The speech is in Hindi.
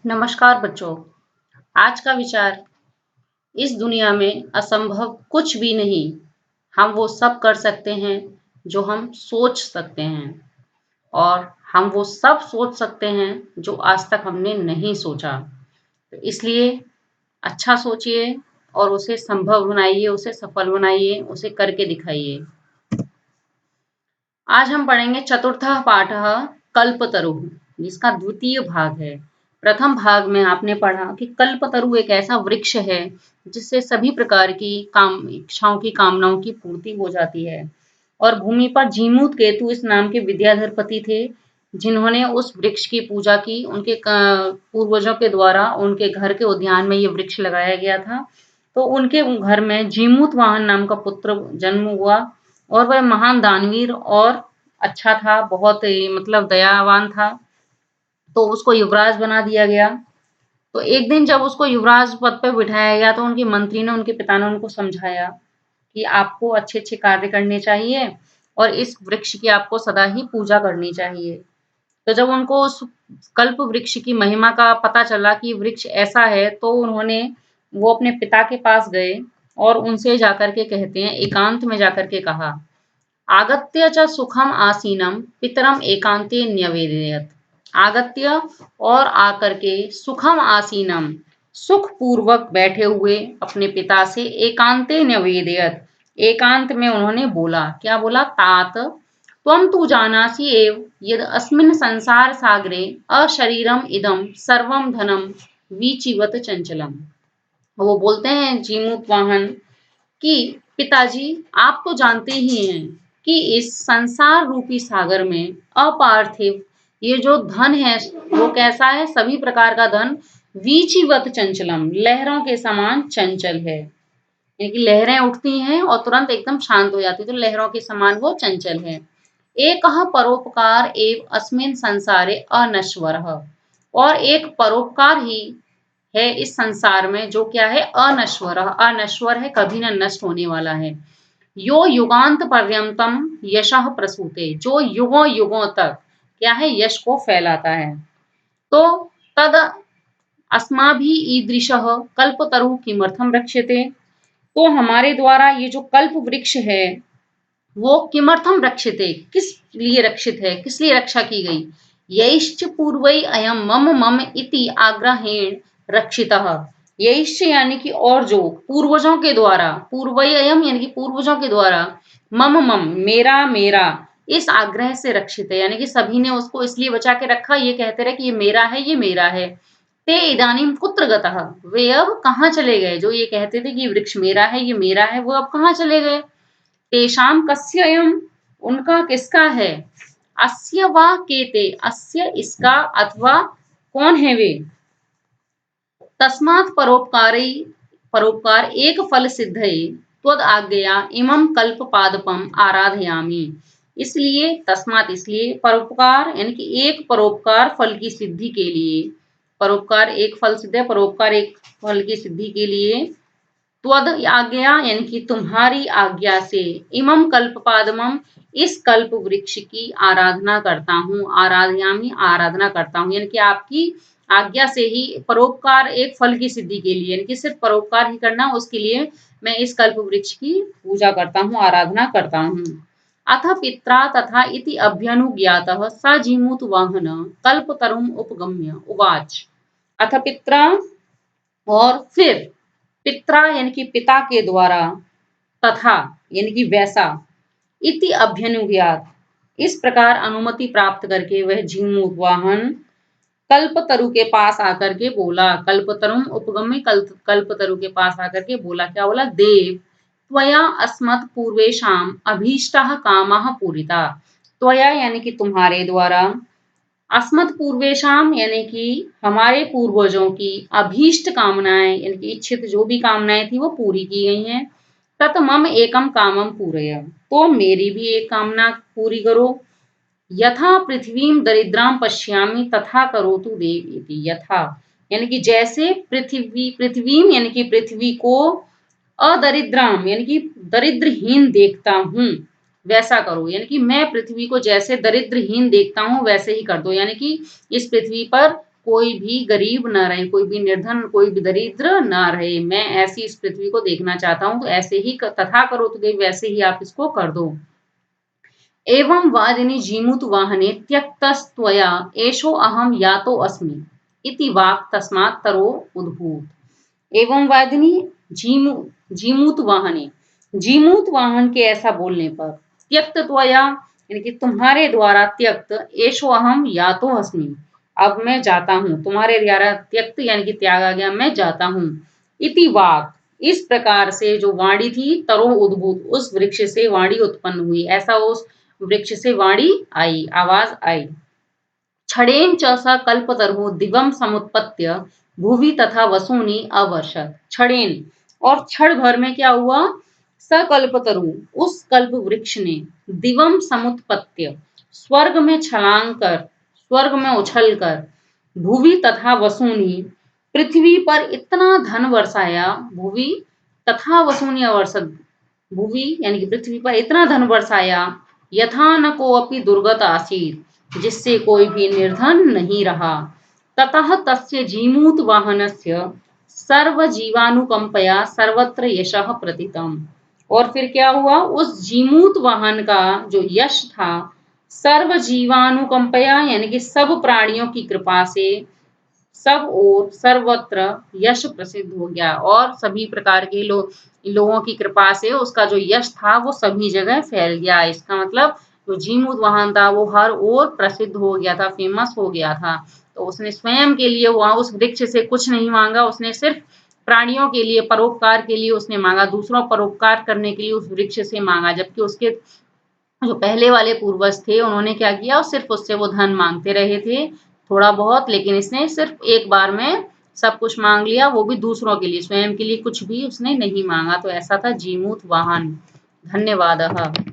नमस्कार बच्चों। आज का विचार, इस दुनिया में असंभव कुछ भी नहीं। हम वो सब कर सकते हैं जो हम सोच सकते हैं, और हम वो सब सोच सकते हैं जो आज तक हमने नहीं सोचा। तो इसलिए अच्छा सोचिए और उसे संभव बनाइए, उसे सफल बनाइए, उसे करके दिखाइए। आज हम पढ़ेंगे चतुर्थः पाठः कल्पतरुः, जिसका द्वितीय भाग है। प्रथम भाग में आपने पढ़ा कि कल्पतरु एक ऐसा वृक्ष है जिससे सभी प्रकार की इच्छाओं की कामनाओं की पूर्ति हो जाती है। और भूमि पर जीमूत केतु इस नाम के विद्याधरपति थे, जिन्होंने उस वृक्ष की पूजा की। उनके पूर्वजों के द्वारा उनके घर के उद्यान में ये वृक्ष लगाया गया था। तो उनके घर में जीमूत वाहन नाम का पुत्र जन्म हुआ, और वह महान दानवीर और अच्छा था, बहुत मतलब दयावान था। तो उसको युवराज बना दिया गया। तो एक दिन जब उसको युवराज पद पे बिठाया गया, तो उनके मंत्री ने, उनके पिता ने उनको समझाया कि आपको अच्छे-अच्छे कार्य करने चाहिए और इस वृक्ष की आपको सदा ही पूजा करनी चाहिए। तो जब उनको उस कल्प वृक्ष की महिमा का पता चला कि वृक्ष ऐसा है, तो उन्होंने वो अपने पिता के पास गए और उनसे जाकर के कहते हैं, एकांत में जाकर के कहा, आगत्य च सुखम आसीनम पितरम एकांते न्यवेदयत। आगत्य और आकर के सुखम आसीनम, सुख पूर्वक बैठे हुए अपने पिता से एकांते न्यवेदयत, एकांत में उन्होंने बोला। क्या बोला? तात त्वं तु जानासि एव यद् अस्मिन् संसार सागरे अशरीरम इदं सर्वं धनं वीचिवत चंचलम। वो बोलते हैं जीमूत वाहन कि पिताजी, आप तो जानते ही हैं कि इस संसार रूपी सागर में अपार्थिव ये जो धन है वो कैसा है? सभी प्रकार का धन वीचिवत चंचलम, लहरों के समान चंचल है। यानी कि लहरें उठती हैं और तुरंत एकदम शांत हो जाती है, तो लहरों के समान वो चंचल है। एकः परोपकार एव अस्मिन् संसारे अनश्वरः, और एक परोपकार ही है इस संसार में जो क्या है? अनश्वर। अनश्वर है, कभी न नष्ट होने वाला है। यो युगांत पर्यंतम यशः प्रसूते, जो युगों युगों तक क्या है? यश को फैलाता है। तो तद अस्माभि ईदृशः कल्पतरु किमर्थम रक्ष्यते। तो हमारे द्वारा ये जो कल्प वृक्ष है वो किमर्थम रक्षिते, किस लिए रक्षित है, किस लिए रक्षा की गई? यैश्च पूर्वै अयम मम मम इति आग्रहेण रक्षितः। यैश्च यानी कि और जो, पूर्वजों के द्वारा, पूर्वै अयम यानी कि पूर्वजों के द्वारा, मम मम मेरा मेरा, इस आग्रह से रक्षित है, यानी कि सभी ने उसको इसलिए बचा के रखा, ये कहते रहे कि ये मेरा है, ये मेरा है। ते इदानीम कुत्र गतः, वे अब कहाँ चले गए? जो ये कहते थे कि वृक्ष मेरा है, ये मेरा है, वो अब कहाँ चले गए? तेषां कस्ययम्, उनका किसका है? अस्य वा केते, अस्य इसका, अथवा कौन है वे? तस्मात् परोपकारी, परोपकार एक फल सिद्धये त्वद आज्ञया इमं कल्प पादपम आराधयामि। इसलिए, तस्मात् इसलिए, परोपकार यानी कि एक परोपकार फल की सिद्धि के लिए, परोपकार एक फल सिद्ध है, परोपकार एक फल की सिद्धि के लिए, त्वद आज्ञा यानी कि तुम्हारी आज्ञा से, इमम कल्पपादमम इस कल्प वृक्ष की आराधना करता हूँ, आराधयामी आराधना करता हूँ, यानी कि आपकी आज्ञा से ही, परोपकार एक फल की सिद्धि के लिए, यानी कि सिर्फ परोपकार ही करना, उसके लिए मैं इस कल्प वृक्ष की पूजा करता हूँ, आराधना करता हूँ। अथ पित्रा तथा इति अभ्यनुज्ञातः स जीमूत वाहन कल्पतरुम उपगम्य उवाच। अथ पित्रा, और फिर, पित्रा यानी कि पिता के द्वारा, तथा यानी कि वैसा, इति अभ्यनुज्ञात इस प्रकार अनुमति प्राप्त करके वह जीमूत वाहन कल्पतरु के पास आकर के बोला। कल्पतरुम उपगम्य, कल्पतरु के पास आकर के बोला। क्या बोला? देव त्वया अस्मत् पूर्वेषाम अभीष्टः कामः पूरिता। त्वया यानी कि तुम्हारे द्वारा, अस्मत् पूर्वेशम यानी कि हमारे पूर्वजों की, अभीष्ट कामनाएं यानी कि इच्छित जो भी कामनाएं थी वो पूरी की गई हैं। तत मम एकम कामम पूरय, तो मेरी भी एक कामना पूरी करो। यथा पृथ्वीम दरिद्राम पश्यामि तथा करोतु देव इति। यथा यानी कि जैसे, पृथ्वीम यानी कि पृथ्वी को, अदरिद्राम यानी कि दरिद्रहीन देखता हूँ, वैसा करो। यानी कि मैं पृथ्वी को जैसे दरिद्रहीन देखता हूँ वैसे ही कर दो, यानी कि इस पृथ्वी पर कोई भी गरीब ना रहे, कोई भी निर्धन, कोई भी दरिद्र ना रहे। मैं ऐसी इस पृथ्वी को देखना चाहता हूँ, तो ऐसे ही तथा करोतु देवी, वैसे ही आप इसको कर दो। एवं वादिनी जीमूत वाहने त्यक्तस्त्वया एषो अहम यातो अस्मि इति वाक् तस्मात् तरो उद्भूत। एवं वादिनी जीमू जीमूत वाहने, जीमूत वाहन के ऐसा बोलने पर, त्यक्त त्वया यानी कि तुम्हारे द्वारा, त्यक्त एषो अहम यातो अस्मि, अब मैं जाता हूँ, तुम्हारे द्वारा त्यक्त यानी कि त्यागा गया, मैं जाता हूँ। इति वाक्, इस प्रकार से जो वाणी थी, तरो उद्भूत, उस वृक्ष से वाणी उत्पन्न हुई, ऐसा उस वृक्ष से वाणी आई, आवाज आई। छड़ेन च स कल्पतरुः दिवम समुत्पत्य भुवि तथा वसूनि अवर्षत। छड़ेन, और क्षण भर में क्या हुआ, स कल्पतरु, उस कल्प वृक्ष ने, दिवम समुत्पत्य, स्वर्ग में छलांग कर, स्वर्ग में उछल कर, भुवि तथा वसूनि, पृथ्वी पर इतना धन बरसाया, भुवि तथा वसूनि अवर्षत, भुवि यानी कि पृथ्वी पर इतना धन बरसाया, यथा न कोऽपि दुर्गत आसीत्, जिससे कोई भी निर्धन नहीं रहा। ततः तस्य जीमूत वाहनस्य सर्वजीवानुकंपया सर्वत्र यशः प्रतितम्। और फिर क्या हुआ, उस जीमूत वाहन का जो यश था, सर्वजीवानुकंपया यानी कि सब प्राणियों की कृपा से, सब और सर्वत्र यश प्रसिद्ध हो गया, और सभी प्रकार के लोगों की कृपा से उसका जो यश था वो सभी जगह फैल गया। इसका मतलब जो जीमूत वाहन था वो हर ओर प्रसिद्ध हो गया था, फेमस हो गया था। तो उसने स्वयं के लिए वहां उस वृक्ष से कुछ नहीं मांगा, उसने सिर्फ प्राणियों के लिए, परोपकार के लिए उसने मांगा, दूसरों परोपकार करने के लिए उस वृक्ष से मांगा। जबकि उसके जो पहले वाले पूर्वज थे, उन्होंने क्या किया, सिर्फ उससे वो धन मांगते रहे थे, थोड़ा बहुत, लेकिन इसने सिर्फ एक बार में सब कुछ मांग लिया, वो भी दूसरों के लिए, स्वयं के लिए कुछ भी उसने नहीं मांगा। तो ऐसा था जीमूत वाहन। धन्यवाद।